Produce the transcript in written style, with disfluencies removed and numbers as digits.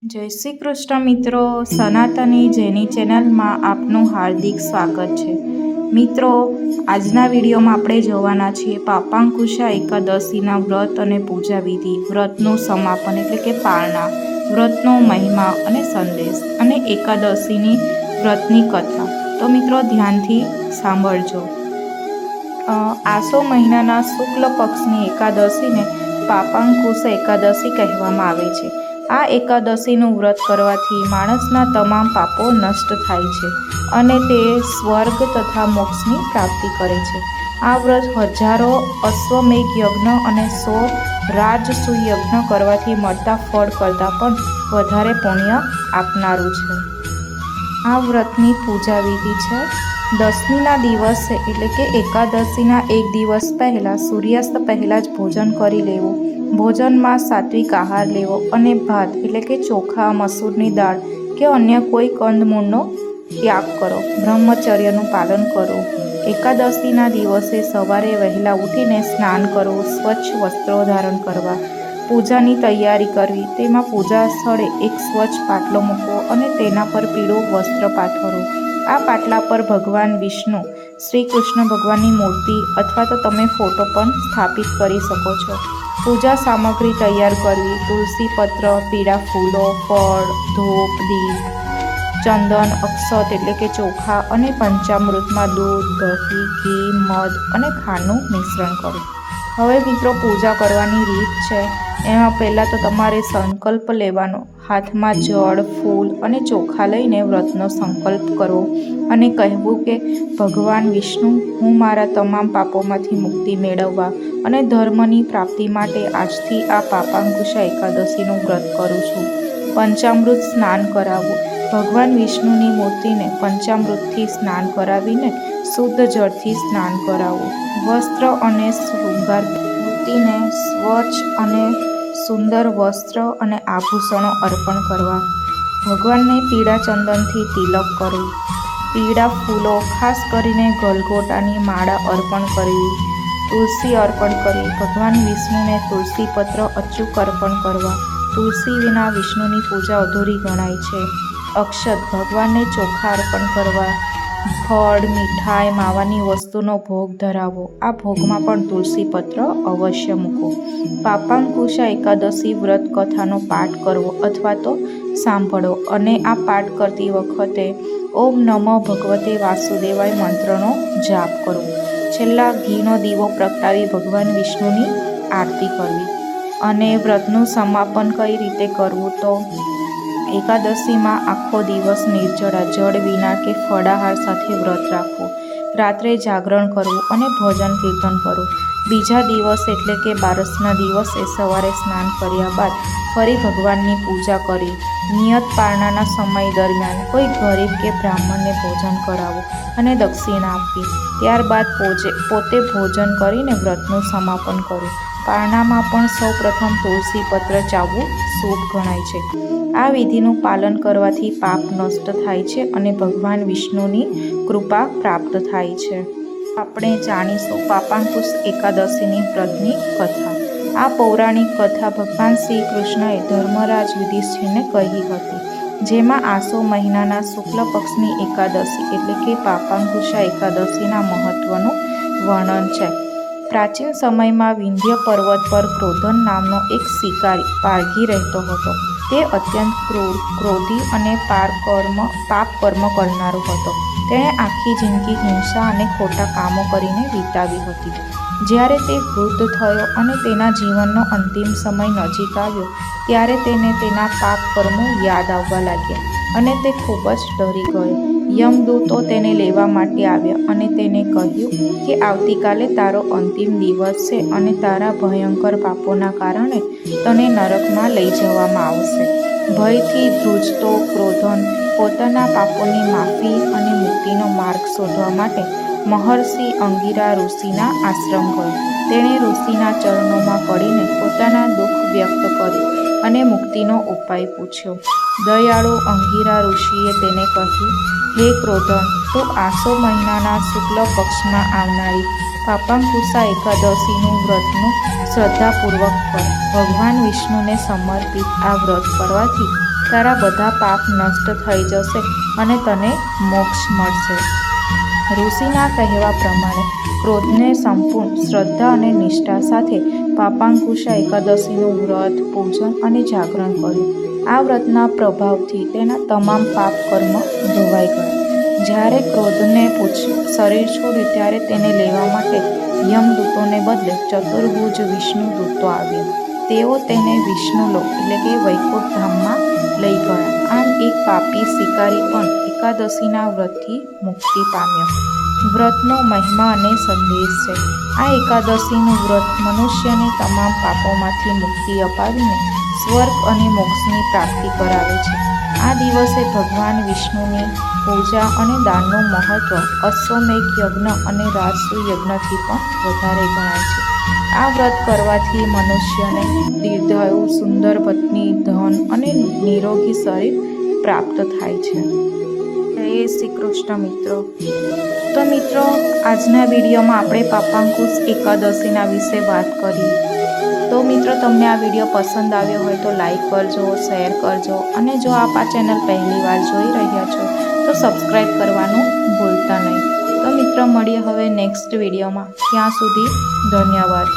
જય શ્રી કૃષ્ણ મિત્રો, સનાતની જેની ચેનલમાં આપનું હાર્દિક સ્વાગત છે। મિત્રો, આજના વિડીયોમાં આપણે જોવાના છીએ પાપાંકુશા એકાદશીના વ્રત અને પૂજા વિધિ, વ્રતનું સમાપન એટલે કે પારણા, વ્રતનો મહિમા અને સંદેશ અને એકાદશીની વ્રતની કથા। તો મિત્રો ધ્યાનથી સાંભળજો। આસો મહિનાના શુક્લ પક્ષની એકાદશીને પાપાંકુશા એકાદશી કહેવામાં આવે છે। આ એકાદશીનું વ્રત કરવાથી માણસના તમામ પાપો નષ્ટ થાય છે અને તે સ્વર્ગ તથા મોક્ષની પ્રાપ્તિ કરે છે। આ વ્રત હજારો અશ્વમેઘ યજ્ઞ અને 100 રાજસૂય યજ્ઞ કરવાથી મળતા ફળ કરતાં પણ વધારે પુણ્ય આપનારું છે। આ વ્રતની પૂજા વિધિ છે। દશમીના દિવસે એટલે કે એકાદશીના એક દિવસ પહેલાં સૂર્યાસ્ત પહેલાં જ ભોજન કરી લેવું। ભોજનમાં સાત્વિક આહાર લેવો અને ભાત એટલે કે ચોખા, મસૂરની દાળ કે અન્ય કોઈ કંદમૂળનો ત્યાગ કરો। બ્રહ્મચર્યનું પાલન કરવું। એકાદશીના દિવસે સવારે વહેલા ઉઠીને સ્નાન કરવું, સ્વચ્છ વસ્ત્રો ધારણ કરવા, પૂજાની તૈયારી કરવી, તેમાં પૂજા સ્થળે એક સ્વચ્છ પાટલો મૂકવો અને તેના પર પીળું વસ્ત્ર પાથરવું। આ પાટલા પર ભગવાન વિષ્ણુ, શ્રી કૃષ્ણ ભગવાનની મૂર્તિ અથવા તો તમે ફોટો પણ સ્થાપિત કરી શકો છો। પૂજા સામગ્રી તૈયાર કરવી। તુલસી પત્ર, પીળા ફૂલો, ફળ, ધૂપ, દીપ, ચંદન, અક્ષત એટલે કે ચોખા અને પંચામૃતમાં દૂધ, દહીં, ઘી, મધ અને ખાંડનું મિશ્રણ કરવું। હવે મિત્રો પૂજા કરવાની રીત છે। એમાં પહેલાં તો તમારે સંકલ્પ લેવાનો। હાથમાં જળ, ફૂલ અને ચોખા લઈને વ્રતનો સંકલ્પ કરવો અને કહેવું કે ભગવાન વિષ્ણુ, હું મારા તમામ પાપોમાંથી મુક્તિ મેળવવા અને ધર્મની પ્રાપ્તિ માટે આજથી આ પાપાંકુશા એકાદશીનું વ્રત કરું છું। પંચામૃત સ્નાન કરાવવું। ભગવાન વિષ્ણુની મૂર્તિને પંચામૃતથી સ્નાન કરાવીને શુદ્ધ જળથી સ્નાન કરાવવું। વસ્ત્ર અને શૃંગાર। મૂર્તિને સ્વચ્છ અને સુંદર વસ્ત્ર અને આભૂષણો અર્પણ કરવા। ભગવાનને પીળા ચંદનથી તિલક કરવું। પીળા ફૂલો, ખાસ કરીને ગલગોટાની માળા અર્પણ કરવી। તુલસી અર્પણ કરવી। ભગવાન વિષ્ણુને તુલસી પત્ર અચૂક અર્પણ કરવા। તુલસી વિના વિષ્ણુની પૂજા અધૂરી ગણાય છે। અક્ષત, ભગવાનને ચોખા અર્પણ કરવા। ફળ, મીઠાઈ, માવાની વસ્તુનો ભોગ ધરાવો। આ ભોગમાં પણ તુલસી પત્ર અવશ્ય મૂકો। પાપાંકુશા એકાદશી વ્રત કથાનો પાઠ કરવો અથવા તો સાંભળવો અને આ પાઠ કરતી વખતે ઓમ નમઃ ભગવતે વાસુદેવાય મંત્રનો જાપ કરવો। છેલ્લા ઘીનો દીવો પ્રગટાવી ભગવાન વિષ્ણુની આરતી કરવી। અને વ્રતનું સમાપન કઈ રીતે કરવું, તો એકાદશીમાં આખો દિવસ નિર્જળા, જળ વિના કે ફળાહાર સાથે વ્રત રાખવું। રાત્રે જાગરણ કરવું અને ભજન કીર્તન કરવું। બીજા દિવસ એટલે કે બારસના દિવસે સવારે સ્નાન કર્યા બાદ ફરી ભગવાનની પૂજા કરી નિયત પારણાના સમય દરમિયાન કોઈ ગરીબ કે બ્રાહ્મણને ભોજન કરાવવું અને દક્ષિણા આપવી। ત્યારબાદ પોતે ભોજન કરીને વ્રતનું સમાપન કરવું। પારણામાં પણ સૌ પ્રથમ તુલસી પત્ર ચાવવું શુભ ગણાય છે। આ વિધિનું પાલન કરવાથી પાપ નષ્ટ થાય છે અને ભગવાન વિષ્ણુની કૃપા પ્રાપ્ત થાય છે। આપણે જાણીશું પાપાંકુશ એકાદશીની વ્રતની કથા। આ પૌરાણિક કથા ભગવાન શ્રી કૃષ્ણએ ધર્મરાજ યુધિષ્ઠિરને કહી હતી, જેમાં આસો મહિનાના શુક્લ પક્ષની એકાદશી એટલે કે પાપાંકુશા એકાદશીના મહત્વનું વર્ણન છે। પ્રાચીન સમયમાં વિંધ્ય પર્વત પર ક્રોધન નામનો એક શિકારી પારઘી રહેતો હતો। તે અત્યંત ક્રૂર, ક્રોધી અને પાપ કર્મ કરનારો હતો। તેણે આખી જિંદગી હિંસા અને ખોટા કામો કરીને વિતાવી હતી। જ્યારે તે વૃદ્ધ થયો અને તેના જીવનનો અંતિમ સમય નજીક આવ્યો ત્યારે તેને તેના પાપ કર્મો યાદ આવવા લાગ્યા અને તે ખૂબ જ ડરી ગયો। યમદૂતો તેને લેવા માટે આવ્યા અને તેને કહ્યું કે આવતીકાલે તારો અંતિમ દિવસ છે અને તારા ભયંકર પાપોના કારણે તને નરકમાં લઈ જવામાં આવશે। ભયથી ધ્રુજતો ક્રોધન પોતાના પાપોની માફી અને મુક્તિનો માર્ગ શોધવા માટે મહર્ષિ અંગિરા ઋષિના આશ્રમ ગયો। તેણે ઋષિના ચરણોમાં પડીને પોતાના દુઃખ વ્યક્ત કર્યું અને મુક્તિનો ઉપાય પૂછ્યો। દયાળુ અંગિરા ઋષિએ તેને કહ્યું, હે ક્રોધન, તું આસો મહિનાના શુક્લ પક્ષમાં આવનારી પાપાંકુશા એકાદશીનું વ્રતનું શ્રદ્ધાપૂર્વક કર। ભગવાન વિષ્ણુને સમર્પિત આ વ્રત કરવાથી તારા બધા પાપ નષ્ટ થઈ જશે અને તને મોક્ષ મળશે. ઋષિના કહેવા પ્રમાણે ક્રોધને સંપૂર્ણ શ્રદ્ધા અને નિષ્ઠા સાથે પાપાંકુશા એકાદશીનું વ્રત, પૂજન અને જાગરણ કર્યું. આ વ્રતના પ્રભાવથી તેના તમામ પાપ કર્મ ધોવાઈ ગયા. જ્યારે ક્રોધને શરીર છોડ્યું ત્યારે તેને લેવા માટે યમદૂતોને બદલે ચતુર્ભુજ વિષ્ણુ દૂતો આવ્યા. તેઓ તેને વિષ્ણુલોક એટલે કે વૈકુંઠ ધામમાં લઈ ગયા. આમ એક પાપી શિકારી પણ એકાદશીના વ્રતથી મુક્તિ પામ્યો. વ્રતનો મહિમા અને સંદેશ છે. આ એકાદશીનું વ્રત મનુષ્યને તમામ પાપોમાંથી મુક્તિ અપાવીને સ્વર્ગ અને મોક્ષની પ્રાપ્તિ કરાવે છે. આ દિવસે ભગવાન વિષ્ણુની પૂજા અને દાનનું મહત્વ અશ્વમેઘ યજ્ઞ અને રાજસુ યજ્ઞથી પણ વધારે ગણાય છે. આ વ્રત કરવાથી મનુષ્યને દીર્ઘાયુ, સુંદર પત્ની, ધન અને નિરોગી શરીર પ્રાપ્ત થાય છે. જય શ્રી કૃષ્ણ મિત્રો. તો મિત્રો, આજના વિડીયોમાં આપણે પાપાંકુશ એકાદશીના વિશે વાત કરી. તો મિત્રો, તમને આ વિડીયો પસંદ આવ્યો હોય તો લાઈક કરજો, શેર કરજો અને જો આપ આ ચેનલ પહેલી વાર જોઈ રહ્યા છો તો સબસ્ક્રાઈબ કરવાનું ભૂલતા નહીં. તો મિત્રો, મળીએ હવે નેક્સ્ટ વિડીયોમાં. ત્યાં સુધી ધન્યવાદ.